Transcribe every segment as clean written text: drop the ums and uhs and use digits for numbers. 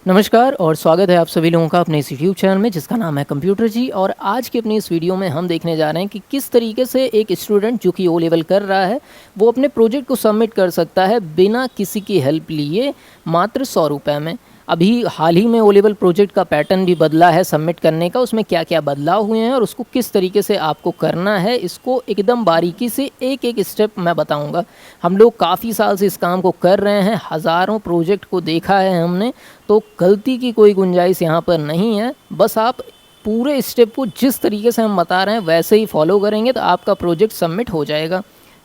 नमस्कार और स्वागत है आप सभी लोगों का अपने इस यूट्यूब चैनल में जिसका नाम है कंप्यूटर जी। और आज की अपनी इस वीडियो में हम देखने जा रहे हैं कि किस तरीके से एक स्टूडेंट जो कि ओ लेवल कर रहा है वो अपने प्रोजेक्ट को सबमिट कर सकता है बिना किसी की हेल्प लिए, मात्र 100 रुपये में। अभी हाल ही में ओ लेवल प्रोजेक्ट का पैटर्न भी बदला है सबमिट करने का, उसमें क्या क्या बदलाव हुए हैं और उसको किस तरीके से आपको करना है, इसको एकदम बारीकी से एक एक स्टेप मैं बताऊंगा। हम लोग काफ़ी साल से इस काम को कर रहे हैं, हज़ारों प्रोजेक्ट को देखा है हमने, तो गलती की कोई गुंजाइश यहाँ पर नहीं है। बस आप पूरे स्टेप को जिस तरीके से हम बता रहे हैं वैसे ही फॉलो करेंगे तो आपका प्रोजेक्ट सबमिट हो जाएगा।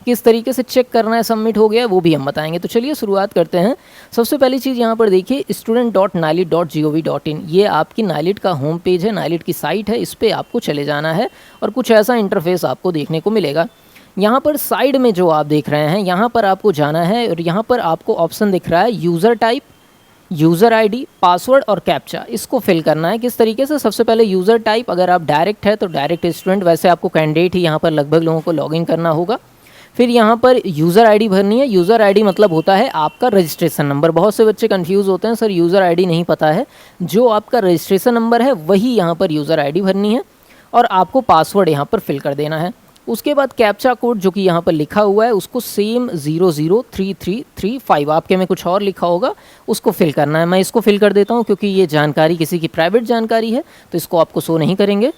किस तरीके से चेक करना है सबमिट हो गया है वो भी हम बताएंगे। तो चलिए शुरुआत करते हैं। सबसे पहली चीज़ यहाँ पर देखिए student.nailit.gov.in, ये आपकी नाइलिट का होम पेज है, नाइलिट की साइट है, इस पर आपको चले जाना है और कुछ ऐसा इंटरफेस आपको देखने को मिलेगा। यहाँ पर साइड में जो आप देख रहे हैं यहाँ पर आपको जाना है और यहाँ पर आपको ऑप्शन दिख रहा है user type, user ID, password और कैप्चा, इसको फिल करना है। किस तरीके से? सबसे पहले यूज़र टाइप, अगर आप डायरेक्ट है तो डायरेक्ट स्टूडेंट, वैसे आपको कैंडिडेट ही यहाँ पर लगभग लोगों को लॉगिन करना होगा। फिर यहाँ पर यूज़र आईडी भरनी है। यूज़र आईडी मतलब होता है आपका रजिस्ट्रेशन नंबर। बहुत से बच्चे कंफ्यूज होते हैं, सर यूज़र आईडी नहीं पता है। जो आपका रजिस्ट्रेशन नंबर है वही यहाँ पर यूज़र आईडी भरनी है और आपको पासवर्ड यहाँ पर फिल कर देना है। उसके बाद कैप्चा कोड जो कि यहाँ पर लिखा हुआ है उसको सेम 003335, आपके में कुछ और लिखा होगा, उसको फिल करना है। मैं इसको फिल कर देता हूँ क्योंकि ये जानकारी किसी की प्राइवेट जानकारी है तो इसको आपको शो नहीं करेंगे।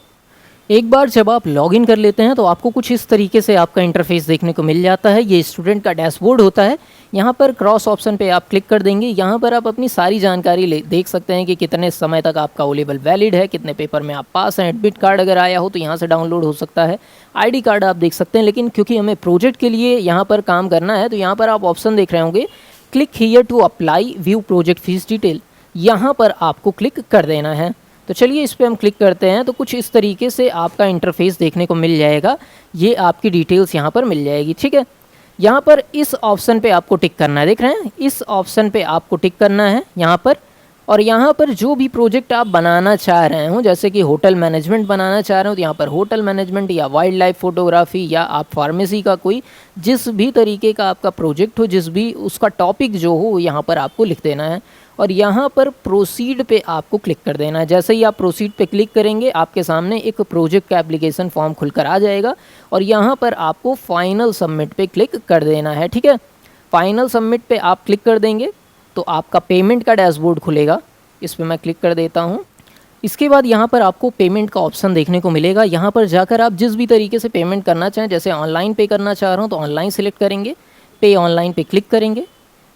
एक बार जब आप लॉगिन कर लेते हैं तो आपको कुछ इस तरीके से आपका इंटरफेस देखने को मिल जाता है। ये स्टूडेंट का डैशबोर्ड होता है। यहाँ पर क्रॉस ऑप्शन पे आप क्लिक कर देंगे। यहाँ पर आप अपनी सारी जानकारी देख सकते हैं कि कितने समय तक आपका ओ लेवल वैलिड है, कितने पेपर में आप पास हैं, एडमिट कार्ड अगर आया हो तो यहाँ से डाउनलोड हो सकता है, आईडी कार्ड आप देख सकते हैं। लेकिन क्योंकि हमें प्रोजेक्ट के लिए यहाँ पर काम करना है तो यहाँ पर आप ऑप्शन देख रहे होंगे click here to apply view project fees detail, यहाँ पर आपको क्लिक कर देना है। तो चलिए इस पर हम क्लिक करते हैं तो कुछ इस तरीके से आपका इंटरफेस देखने को मिल जाएगा। ये आपकी डिटेल्स यहाँ पर मिल जाएगी, ठीक है। यहाँ पर इस ऑप्शन पे आपको टिक करना है, देख रहे हैं, इस ऑप्शन पे आपको टिक करना है यहाँ पर। और यहाँ पर जो भी प्रोजेक्ट आप बनाना चाह रहे हो, जैसे कि होटल मैनेजमेंट बनाना चाह रहे हो तो यहाँ पर होटल मैनेजमेंट, या वाइल्ड लाइफ फोटोग्राफी, या आप फार्मेसी का कोई जिस भी तरीके का आपका प्रोजेक्ट हो, जिस भी उसका टॉपिक जो हो यहाँ पर आपको लिख देना है। और यहाँ पर प्रोसीड पे आपको क्लिक कर देना है। जैसे ही आप प्रोसीड पे क्लिक करेंगे आपके सामने एक प्रोजेक्ट का एप्लीकेशन फॉर्म खुलकर आ जाएगा और यहाँ पर आपको फाइनल सबमिट पे क्लिक कर देना है, ठीक है। फाइनल सबमिट पे आप क्लिक कर देंगे तो आपका पेमेंट का डैशबोर्ड खुलेगा। इस पर मैं क्लिक कर देता हूँ। इसके बाद यहाँ पर आपको पेमेंट का ऑप्शन देखने को मिलेगा। यहाँ पर जाकर आप जिस भी तरीके से पेमेंट करना चाहें, जैसे ऑनलाइन पे करना चाह रहा हूँ तो ऑनलाइन सेलेक्ट करेंगे, पे ऑनलाइन पे क्लिक करेंगे।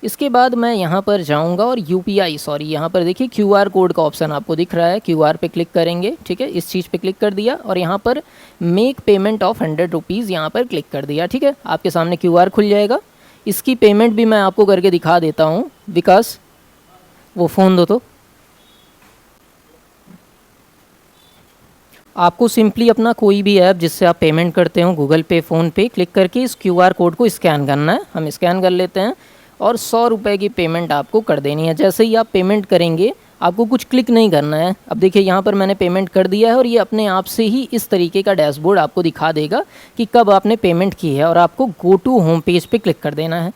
इसके बाद मैं यहाँ पर जाऊँगा और यहाँ पर देखिए QR कोड का ऑप्शन आपको दिख रहा है, QR पे क्लिक करेंगे, ठीक है। इस चीज़ पे क्लिक कर दिया और यहाँ पर मेक पेमेंट ऑफ 100 रुपीज़ यहाँ पर क्लिक कर दिया, ठीक है। आपके सामने QR खुल जाएगा। इसकी पेमेंट भी मैं आपको करके दिखा देता हूँ। विकास, वो फ़ोन दो तो। आपको सिंपली अपना कोई भी ऐप जिससे आप पेमेंट करते हो, गूगल पे, फ़ोन पे, क्लिक करके इस QR कोड को स्कैन करना है। हम स्कैन कर लेते हैं और 100 रुपये की पेमेंट आपको कर देनी है। जैसे ही आप पेमेंट करेंगे आपको कुछ क्लिक नहीं करना है। अब देखिए यहाँ पर मैंने पेमेंट कर दिया है और ये अपने आप से ही इस तरीके का डैशबोर्ड आपको दिखा देगा कि कब आपने पेमेंट की है और आपको गो टू होम पेज पे क्लिक कर देना है।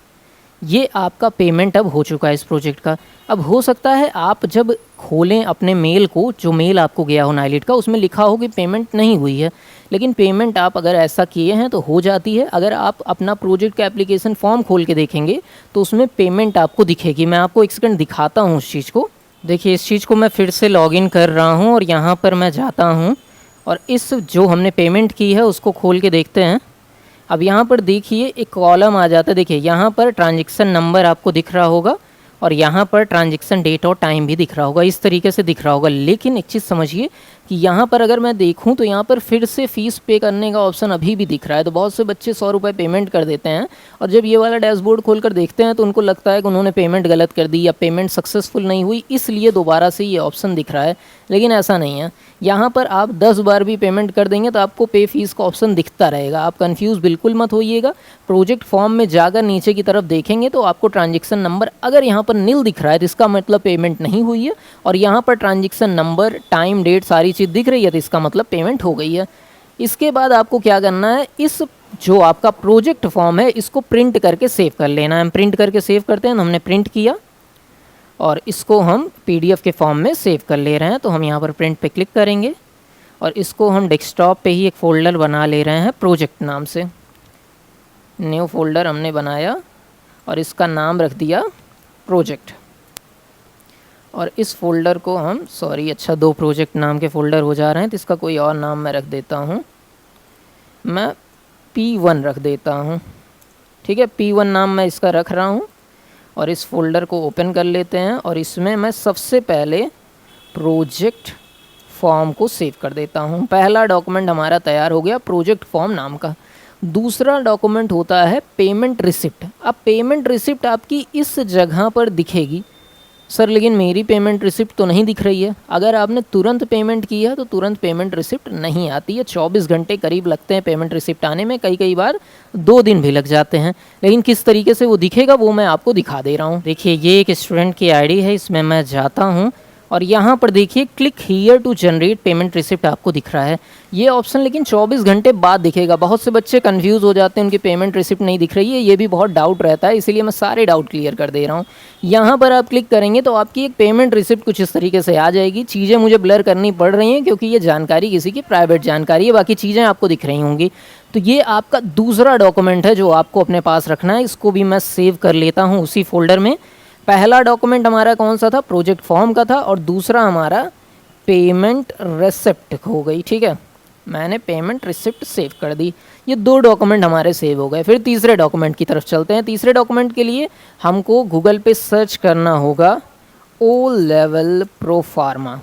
ये आपका पेमेंट अब हो चुका है इस प्रोजेक्ट का। अब हो सकता है आप जब खोलें अपने मेल को, जो मेल आपको गया हो नाइलिट का, उसमें लिखा हो कि पेमेंट नहीं हुई है, लेकिन पेमेंट आप अगर ऐसा किए हैं तो हो जाती है। अगर आप अपना प्रोजेक्ट का एप्लीकेशन फॉर्म खोल के देखेंगे तो उसमें पेमेंट आपको दिखेगी। मैं आपको एक सेकंड दिखाता हूँ उस चीज़ को। देखिए इस चीज़ को मैं फिर से लॉगिन कर रहा हूँ और यहाँ पर मैं जाता हूँ और इस जो हमने पेमेंट की है उसको खोल के देखते हैं। अब यहाँ पर देखिए एक कॉलम आ जाता है। देखिए यहाँ पर ट्रांजैक्शन नंबर आपको दिख रहा होगा और यहाँ पर ट्रांजैक्शन डेट और टाइम भी दिख रहा होगा, इस तरीके से दिख रहा होगा। लेकिन एक चीज़ समझिए कि यहाँ पर अगर मैं देखूँ तो यहाँ पर फिर से फ़ीस पे करने का ऑप्शन अभी भी दिख रहा है। तो बहुत से बच्चे 100 रुपये पेमेंट कर देते हैं और जब ये वाला डैशबोर्ड खोलकर देखते हैं तो उनको लगता है कि उन्होंने पेमेंट गलत कर दी या पेमेंट सक्सेसफुल नहीं हुई, इसलिए दोबारा से ये ऑप्शन दिख रहा है। लेकिन ऐसा नहीं है। यहाँ पर आप 10 बार भी पेमेंट कर देंगे तो आपको पे फीस का ऑप्शन दिखता रहेगा। आप कंफ्यूज बिल्कुल मत होइएगा। प्रोजेक्ट फॉर्म में जाकर नीचे की तरफ देखेंगे तो आपको ट्रांजैक्शन नंबर अगर यहाँ पर नील दिख रहा है तो इसका मतलब पेमेंट नहीं हुई है, और यहाँ पर ट्रांजैक्शन नंबर, टाइम, डेट सारी चीज़ दिख रही है तो इसका मतलब पेमेंट हो गई है। इसके बाद आपको क्या करना है, इस जो आपका प्रोजेक्ट फॉर्म है इसको प्रिंट करके सेव कर लेना है। हम प्रिंट करके सेव करते हैं। हमने प्रिंट किया और इसको हम PDF के फॉर्म में सेव कर ले रहे हैं। तो हम यहाँ पर प्रिंट पे क्लिक करेंगे और इसको हम डेस्कटॉप पे ही एक फ़ोल्डर बना ले रहे हैं प्रोजेक्ट नाम से। न्यू फोल्डर हमने बनाया और इसका नाम रख दिया प्रोजेक्ट। और इस फोल्डर को हम अच्छा 2 प्रोजेक्ट नाम के फ़ोल्डर हो जा रहे हैं, तो इसका कोई और नाम मैं रख देता हूँ, मैं P1 रख देता हूँ। ठीक है, P1 नाम मैं इसका रख रहा हूँ। और इस फोल्डर को ओपन कर लेते हैं और इसमें मैं सबसे पहले प्रोजेक्ट फॉर्म को सेव कर देता हूँ। पहला डॉक्यूमेंट हमारा तैयार हो गया प्रोजेक्ट फॉर्म नाम का। दूसरा डॉक्यूमेंट होता है पेमेंट रिसिप्ट। अब पेमेंट रिसिप्ट आपकी इस जगह पर दिखेगी। सर लेकिन मेरी पेमेंट रिसिप्ट तो नहीं दिख रही है। अगर आपने तुरंत पेमेंट की है तो तुरंत पेमेंट रिसिप्ट नहीं आती है, 24 घंटे करीब लगते हैं पेमेंट रिसिप्ट आने में, कई बार 2 दिन भी लग जाते हैं। लेकिन किस तरीके से वो दिखेगा वो मैं आपको दिखा दे रहा हूँ। देखिए ये एक स्टूडेंट की आईडी है, इसमें मैं जाता हूँ और यहाँ पर देखिए click here to generate payment receipt आपको दिख रहा है। ये ऑप्शन लेकिन 24 घंटे बाद दिखेगा। बहुत से बच्चे कंफ्यूज हो जाते हैं, उनकी पेमेंट रिसिप्ट नहीं दिख रही है, ये भी बहुत डाउट रहता है, इसीलिए मैं सारे डाउट क्लियर कर दे रहा हूँ। यहाँ पर आप क्लिक करेंगे तो आपकी एक पेमेंट रिसिप्ट कुछ इस तरीके से आ जाएगी। चीज़ें मुझे ब्लर करनी पड़ रही हैं क्योंकि ये जानकारी किसी की प्राइवेट जानकारी है, बाकी चीज़ें आपको दिख रही होंगी। तो ये आपका दूसरा डॉक्यूमेंट है जो आपको अपने पास रखना है। इसको भी मैं सेव कर लेता हूँ उसी फोल्डर में। पहला डॉक्यूमेंट हमारा कौन सा था, प्रोजेक्ट फॉर्म का था, और दूसरा हमारा पेमेंट रिसिप्ट हो गई। ठीक है, मैंने पेमेंट रिसिप्ट सेव कर दी। ये 2 डॉक्यूमेंट हमारे सेव हो गए। फिर तीसरे डॉक्यूमेंट की तरफ चलते हैं। तीसरे डॉक्यूमेंट के लिए हमको गूगल पे सर्च करना होगा ओ लेवल प्रोफार्मा।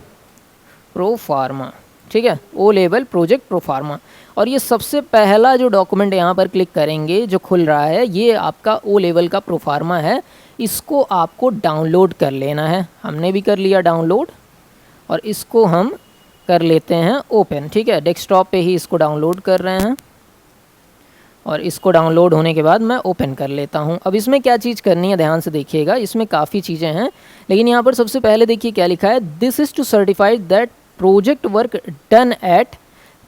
ठीक है, ओ लेवल प्रोजेक्ट प्रोफार्मा। और ये सबसे पहला जो डॉक्यूमेंट यहाँ पर क्लिक करेंगे जो खुल रहा है, ये आपका ओ लेवल का प्रोफार्मा है। इसको आपको डाउनलोड कर लेना है। हमने भी कर लिया डाउनलोड और इसको हम कर लेते हैं ओपन। ठीक है, डेस्कटॉप पे ही इसको डाउनलोड कर रहे हैं और इसको डाउनलोड होने के बाद मैं ओपन कर लेता हूं। अब इसमें क्या चीज़ करनी है ध्यान से देखिएगा, इसमें काफ़ी चीज़ें हैं, लेकिन यहाँ पर सबसे पहले देखिए क्या लिखा है, this is to certified that project work done at,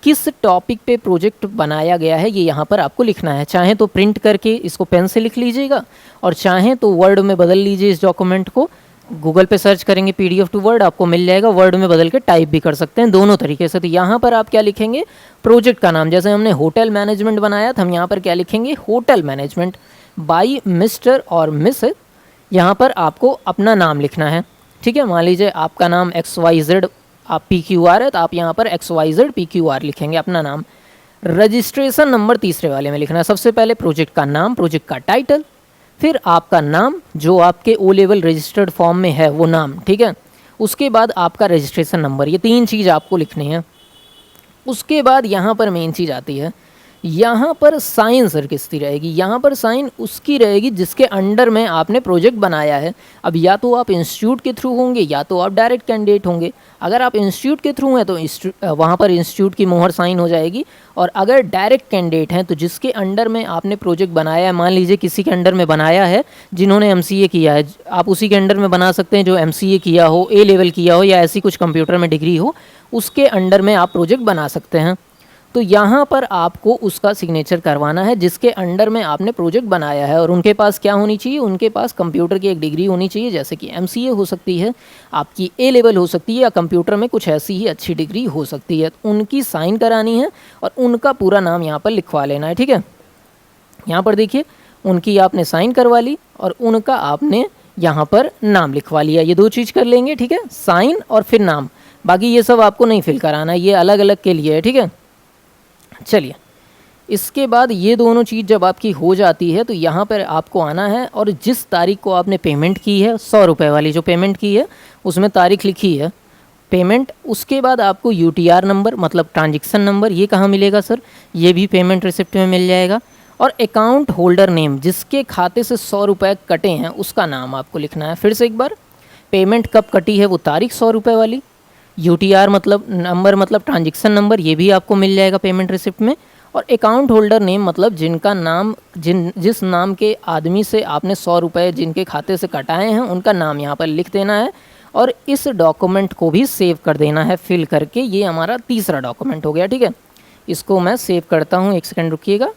किस टॉपिक पे प्रोजेक्ट बनाया गया है ये यहाँ पर आपको लिखना है। चाहे तो प्रिंट करके इसको पेन से लिख लीजिएगा और चाहे तो वर्ड में बदल लीजिए। इस डॉक्यूमेंट को गूगल पे सर्च करेंगे PDF टू वर्ड, आपको मिल जाएगा। वर्ड में बदल के टाइप भी कर सकते हैं, दोनों तरीके से। तो यहाँ पर आप क्या लिखेंगे, प्रोजेक्ट का नाम, जैसे हमने होटल मैनेजमेंट बनाया था, हम यहाँ पर क्या लिखेंगे, होटल मैनेजमेंट बाई मिस्टर और मिस। यहाँ पर आपको अपना नाम लिखना है। ठीक है, मान लीजिए आपका नाम XYZ आप PQR है, तो आप यहाँ पर XYZ PQR लिखेंगे अपना नाम। रजिस्ट्रेशन नंबर तीसरे वाले में लिखना है। सबसे पहले प्रोजेक्ट का नाम, प्रोजेक्ट का टाइटल, फिर आपका नाम जो आपके O लेवल रजिस्टर्ड फॉर्म में है वो नाम। ठीक है, उसके बाद आपका रजिस्ट्रेशन नंबर, ये 3 चीज़ आपको लिखनी है। उसके बाद यहाँ पर मेन चीज़ आती है, यहाँ पर साइन सर किसकी रहेगी, यहाँ पर साइन उसकी रहेगी जिसके अंडर में आपने प्रोजेक्ट बनाया है। अब या तो आप इंस्टीट्यूट के थ्रू होंगे या तो आप डायरेक्ट कैंडिडेट होंगे। अगर आप इंस्टीट्यूट के थ्रू हैं तो वहाँ पर इंस्टीट्यूट की मोहर साइन हो जाएगी, और अगर डायरेक्ट कैंडिडेट हैं तो जिसके अंडर में आपने प्रोजेक्ट बनाया है, मान लीजिए किसी के अंडर में बनाया है जिन्होंने MCA किया है, आप उसी के अंडर में बना सकते हैं जो MCA किया हो, A लेवल किया हो, या ऐसी कुछ कंप्यूटर में डिग्री हो, उसके अंडर में आप प्रोजेक्ट बना सकते हैं। तो यहाँ पर आपको उसका सिग्नेचर करवाना है जिसके अंडर में आपने प्रोजेक्ट बनाया है, और उनके पास क्या होनी चाहिए, उनके पास कंप्यूटर की एक डिग्री होनी चाहिए, जैसे कि MCA हो सकती है, आपकी A लेवल हो सकती है, या कंप्यूटर में कुछ ऐसी ही अच्छी डिग्री हो सकती है। उनकी साइन करानी है और उनका पूरा नाम यहाँ पर लिखवा लेना है। ठीक है, यहाँ पर देखिए उनकी आपने साइन करवा ली और उनका आपने यहाँ पर नाम लिखवा लिया। ये 2 चीज़ कर लेंगे। ठीक है, साइन और फिर नाम, बाकी ये सब आपको नहीं फिल कराना, ये अलग अलग के लिए है। ठीक है, चलिए इसके बाद ये दोनों चीज़ जब आपकी हो जाती है तो यहाँ पर आपको आना है, और जिस तारीख को आपने पेमेंट की है, 100 रुपये वाली जो पेमेंट की है उसमें तारीख लिखी है पेमेंट। उसके बाद आपको UTR नंबर मतलब ट्रांजेक्शन नंबर, ये कहाँ मिलेगा सर, ये भी पेमेंट रिसिप्ट में मिल जाएगा। और अकाउंट होल्डर नेम, जिसके खाते से 100 रुपये कटे हैं उसका नाम आपको लिखना है। फिर से एक बार, पेमेंट कब कटी है वो तारीख 100 रुपये वाली, UTR मतलब नंबर मतलब ट्रांजेक्शन नंबर, ये भी आपको मिल जाएगा पेमेंट रिसिप्ट में। और अकाउंट होल्डर नेम मतलब जिनका नाम, जिस नाम के आदमी से आपने 100 रुपये जिनके खाते से कटाए हैं उनका नाम यहाँ पर लिख देना है, और इस डॉक्यूमेंट को भी सेव कर देना है फिल करके। ये हमारा तीसरा डॉक्यूमेंट हो गया। ठीक है, इसको मैं सेव करता हूँ, 1 सेकंड रुकिएगा।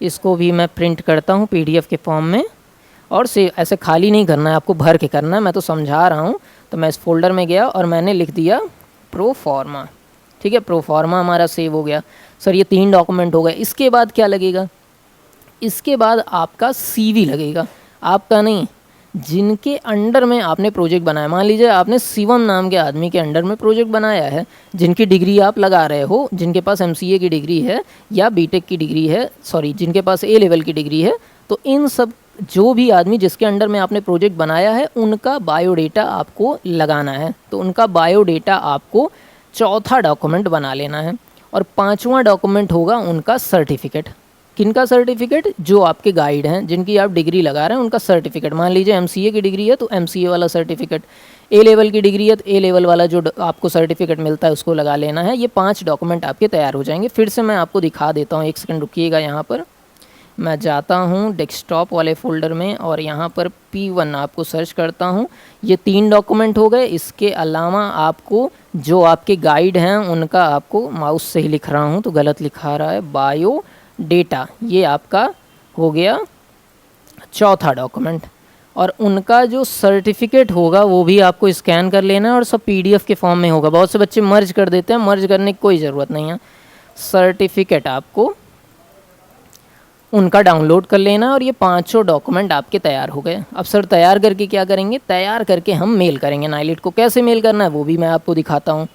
इसको भी मैं प्रिंट करता हूँ PDF के फॉर्म में, और से ऐसे खाली नहीं करना है, आपको भर के करना है। मैं तो समझा रहा हूँ। तो मैं इस फोल्डर में गया और मैंने लिख दिया प्रोफॉर्मा। ठीक है, प्रोफॉर्मा हमारा सेव हो गया। सर ये 3 डॉक्यूमेंट हो गए। इसके बाद क्या लगेगा? इसके बाद आपका CV लगेगा। आपका नहीं, जिनके अंडर में आपने प्रोजेक्ट बनाया। मान लीजिए आपने शिवम नाम के आदमी के अंडर में प्रोजेक्ट बनाया है, जिनकी डिग्री आप लगा रहे हो, जिनके पास MCA की डिग्री है या BTech की डिग्री है, सॉरी जिनके पास A लेवल की डिग्री है। तो इन सब जो भी आदमी जिसके अंडर में आपने प्रोजेक्ट बनाया है, उनका बायोडेटा आपको लगाना है। तो उनका बायोडेटा आपको चौथा डॉक्यूमेंट बना लेना है। और 5वां डॉक्यूमेंट होगा उनका सर्टिफिकेट। किनका सर्टिफिकेट? जो आपके गाइड हैं, जिनकी आप डिग्री लगा रहे हैं, उनका सर्टिफिकेट। मान लीजिए MCA की डिग्री है तो MCA वाला सर्टिफिकेट, A लेवल की डिग्री है तो A लेवल वाला जो आपको सर्टिफिकेट मिलता है उसको लगा लेना है। ये 5 डॉक्यूमेंट आपके तैयार हो जाएंगे। फिर से मैं आपको दिखा देता हूँ, 1 सेकंड रुकिएगा। यहाँ पर मैं जाता हूँ डेस्कटॉप वाले फ़ोल्डर में और यहाँ पर P1 आपको सर्च करता हूँ। ये 3 डॉक्यूमेंट हो गए। इसके अलावा आपको जो आपके गाइड हैं उनका, आपको माउस से ही लिख रहा हूँ तो गलत लिखा रहा है, बायो डेटा, ये आपका हो गया चौथा डॉक्यूमेंट। और उनका जो सर्टिफिकेट होगा वो भी आपको स्कैन कर लेना है और सब PDF के फॉर्म में होगा। बहुत से बच्चे मर्ज कर देते हैं, मर्ज करने की कोई ज़रूरत नहीं है। सर्टिफिकेट आपको उनका डाउनलोड कर लेना और ये 5 डॉक्यूमेंट आपके तैयार हो गए। अब सर तैयार करके क्या करेंगे? तैयार करके हम मेल करेंगे नाइलिट को। कैसे मेल करना है वो भी मैं आपको दिखाता हूँ।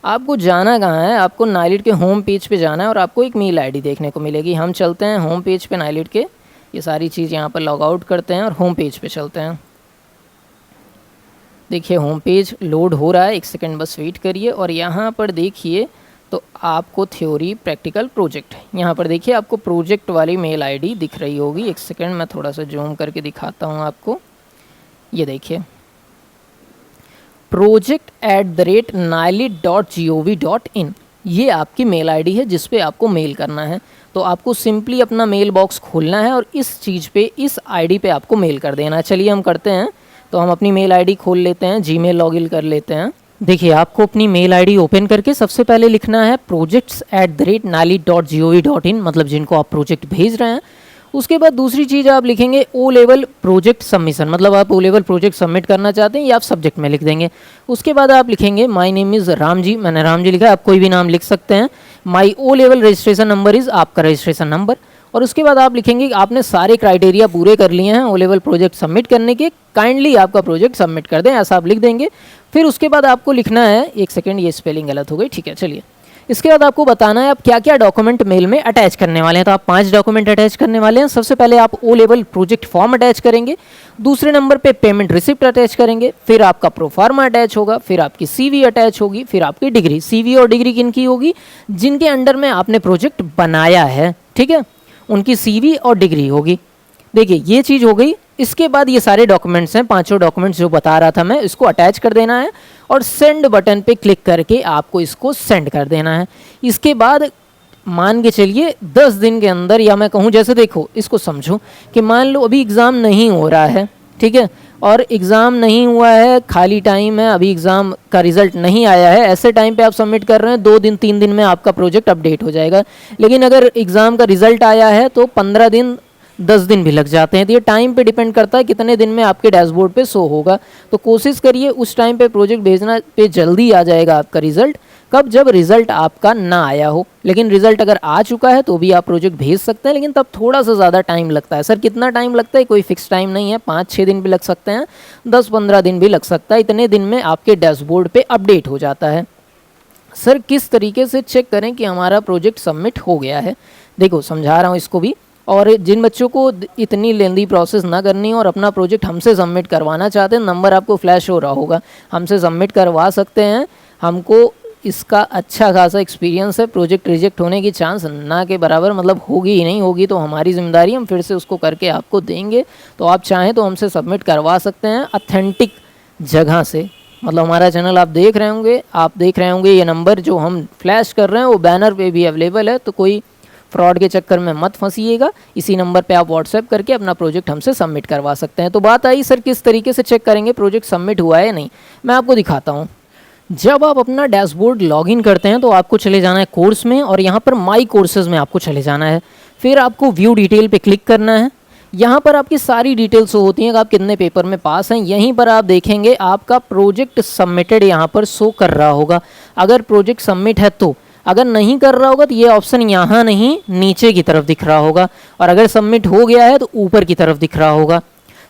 आपको जाना कहाँ है? आपको नाइलिट के होम पेज पे जाना है और आपको एक मेल आईडी देखने को मिलेगी। हम चलते हैं होम पेज पे नाइलिट के। ये सारी चीज़ यहाँ पर लॉग आउट करते हैं और होम पेज पे चलते हैं। देखिए होम पेज लोड हो रहा है, 1 सेकंड बस वेट करिए। और यहाँ पर देखिए तो आपको थ्योरी प्रैक्टिकल प्रोजेक्ट, यहाँ पर देखिए आपको प्रोजेक्ट वाली मेल आईडी दिख रही होगी। 1 सेकंड मैं थोड़ा सा जूम करके दिखाता हूँ आपको। ये देखिए project@nailit.gov.in, ये आपकी मेल आईडी है जिस पे आपको मेल करना है। तो आपको सिंपली अपना मेल बॉक्स खोलना है और इस चीज़ पे, इस आईडी पे आपको मेल कर देना है। चलिए हम करते हैं। तो हम अपनी मेल आईडी खोल लेते हैं, जीमेल लॉगिन कर लेते हैं। देखिए आपको अपनी मेल आईडी ओपन करके सबसे पहले लिखना है projects@nailit.gov.in, मतलब जिनको आप प्रोजेक्ट भेज रहे हैं। उसके बाद दूसरी चीज़ आप लिखेंगे O लेवल प्रोजेक्ट सबमिशन, मतलब आप O लेवल प्रोजेक्ट सबमिट करना चाहते हैं, ये आप सब्जेक्ट में लिख देंगे। उसके बाद आप लिखेंगे my name is Ram ji, मैंने राम जी लिखा है, आप कोई भी नाम लिख सकते हैं। My O level registration number is, आपका रजिस्ट्रेशन नंबर। और उसके बाद आप लिखेंगे कि आपने सारे क्राइटेरिया पूरे कर लिए हैं O लेवल प्रोजेक्ट सबमिट करने के, काइंडली आपका प्रोजेक्ट सबमिट कर दें, ऐसा आप लिख देंगे। फिर उसके बाद आपको लिखना है, 1 सेकेंड ये स्पेलिंग गलत हो गई, ठीक है चलिए। इसके बाद आपको बताना है आप क्या क्या डॉक्यूमेंट मेल में अटैच करने वाले हैं। तो आप 5 डॉक्यूमेंट अटैच करने वाले हैं। सबसे पहले आप O level project form attach करेंगे, दूसरे नंबर पे पेमेंट रिसिप्ट अटैच करेंगे, फिर आपका प्रोफार्मा अटैच होगा, फिर आपकी CV अटैच होगी, फिर आपकी डिग्री। CV और डिग्री किनकी होगी? जिनके अंडर में आपने प्रोजेक्ट बनाया है, ठीक है, उनकी CV और डिग्री होगी। देखिए ये चीज़ हो गई। इसके बाद ये सारे डॉक्यूमेंट्स हैं, 5 डॉक्यूमेंट्स जो बता रहा था मैं, इसको अटैच कर देना है और सेंड बटन पे क्लिक करके आपको इसको सेंड कर देना है। इसके बाद मान के चलिए 10 दिन के अंदर, या मैं कहूँ जैसे देखो इसको समझो कि मान लो अभी एग्ज़ाम नहीं हो रहा है, ठीक है, और एग्ज़ाम नहीं हुआ है, खाली टाइम है, अभी एग्ज़ाम का रिज़ल्ट नहीं आया है, ऐसे टाइम पे आप सबमिट कर रहे हैं, 2 दिन 3 दिन में आपका प्रोजेक्ट अपडेट हो जाएगा। लेकिन अगर एग्ज़ाम का रिज़ल्ट आया है तो 15 दिन 10 दिन भी लग जाते हैं। तो ये टाइम पे डिपेंड करता है कितने दिन में आपके डैशबोर्ड पे शो होगा। तो कोशिश करिए उस टाइम पे प्रोजेक्ट भेजना, पे जल्दी आ जाएगा आपका रिज़ल्ट। कब? जब रिज़ल्ट आपका ना आया हो। लेकिन रिज़ल्ट अगर आ चुका है तो भी आप प्रोजेक्ट भेज सकते हैं, लेकिन तब थोड़ा सा ज़्यादा टाइम लगता है। सर कितना टाइम लगता है? कोई फिक्स टाइम नहीं है, 5-6 दिन भी लग सकते हैं, 10-15 दिन भी लग सकता है। इतने दिन में आपके डैशबोर्ड पे अपडेट हो जाता है। सर किस तरीके से चेक करें कि हमारा प्रोजेक्ट सबमिट हो गया है? देखो समझा रहा हूँ इसको भी। और जिन बच्चों को इतनी लेंदी प्रोसेस ना करनी और अपना प्रोजेक्ट हमसे सबमिट करवाना चाहते हैं, नंबर आपको फ्लैश हो रहा होगा, हमसे सबमिट करवा सकते हैं। हमको इसका अच्छा खासा एक्सपीरियंस है। प्रोजेक्ट रिजेक्ट होने की चांस ना के बराबर, मतलब होगी ही नहीं, होगी तो हमारी जिम्मेदारी, हम फिर से उसको करके आपको देंगे। तो आप चाहें तो हमसे सबमिट करवा सकते हैं ऑथेंटिक जगह से। मतलब हमारा चैनल आप देख रहे होंगे, ये नंबर जो हम फ्लैश कर रहे हैं वो बैनर पे भी अवेलेबल है। तो कोई फ्रॉड के चक्कर में मत फंसिएगा। इसी नंबर पे आप व्हाट्सएप करके अपना प्रोजेक्ट हमसे सबमिट करवा सकते हैं। तो बात आई सर किस तरीके से चेक करेंगे प्रोजेक्ट सबमिट हुआ है या नहीं, मैं आपको दिखाता हूँ। जब आप अपना डैशबोर्ड लॉगिन करते हैं तो आपको चले जाना है कोर्स में और यहाँ पर माई कोर्सेज में आपको चले जाना है। फिर आपको व्यू डिटेल पे क्लिक करना है। यहाँ पर आपकी सारी डिटेल्स होती हैं कि आप कितने पेपर में पास हैं। यहीं पर आप देखेंगे आपका प्रोजेक्ट सबमिटेड यहाँ पर शो कर रहा होगा। अगर प्रोजेक्ट सबमिट है तो, अगर नहीं कर रहा होगा तो ये ऑप्शन यहाँ नहीं नीचे की तरफ दिख रहा होगा, और अगर सबमिट हो गया है तो ऊपर की तरफ दिख रहा होगा।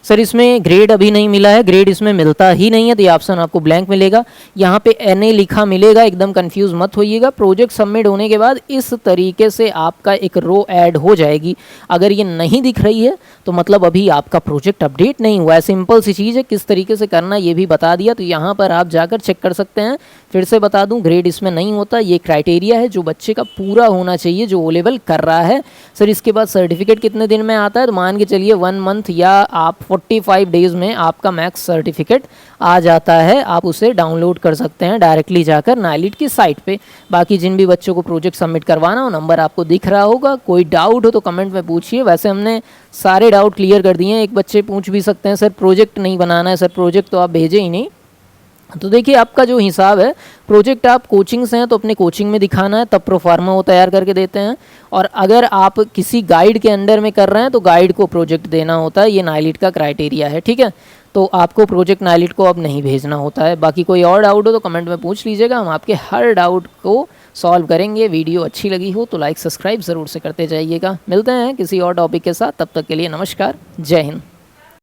सर इसमें ग्रेड अभी नहीं मिला है, ग्रेड इसमें मिलता ही नहीं है, तो ये ऑप्शन आपको ब्लैंक मिलेगा। यहाँ पे NA लिखा मिलेगा, एकदम कंफ्यूज मत होइएगा। प्रोजेक्ट सबमिट होने के बाद इस तरीके से आपका एक रो ऐड हो जाएगी। अगर ये नहीं दिख रही है तो मतलब अभी आपका प्रोजेक्ट अपडेट नहीं हुआ है। सिंपल सी चीज़ है, किस तरीके से करना ये भी बता दिया, तो यहाँ पर आप जाकर चेक कर सकते हैं। फिर से बता दूं, ग्रेड इसमें नहीं होता, ये क्राइटेरिया है जो बच्चे का पूरा होना चाहिए जो O लेवल कर रहा है। सर इसके बाद सर्टिफिकेट कितने दिन में आता है, तो मान के चलिए 1 मंथ या आप 45 डेज़ में आपका मैक्स सर्टिफिकेट आ जाता है। आप उसे डाउनलोड कर सकते हैं डायरेक्टली जाकर नाइलिट की साइट पे। बाकी जिन भी बच्चों को प्रोजेक्ट सबमिट करवाना हो, नंबर आपको दिख रहा होगा। कोई डाउट हो तो कमेंट में पूछिए। वैसे हमने सारे डाउट क्लियर कर दिए हैं। एक बच्चे पूछ भी सकते हैं सर प्रोजेक्ट नहीं बनाना है, सर प्रोजेक्ट तो आप भेजे ही नहीं। तो देखिए आपका जो हिसाब है, प्रोजेक्ट आप कोचिंग से हैं तो अपने कोचिंग में दिखाना है, तब प्रोफार्मा वो तैयार करके देते हैं। और अगर आप किसी गाइड के अंडर में कर रहे हैं तो गाइड को प्रोजेक्ट देना होता है। ये नाइलिट का क्राइटेरिया है, ठीक है। तो आपको प्रोजेक्ट नाइलिट को अब नहीं भेजना होता है। बाकी कोई और डाउट हो तो कमेंट में पूछ लीजिएगा, हम आपके हर डाउट को सॉल्व करेंगे। वीडियो अच्छी लगी हो तो लाइक सब्सक्राइब ज़रूर से करते जाइएगा। मिलते हैं किसी और टॉपिक के साथ, तब तक के लिए नमस्कार, जय हिंद।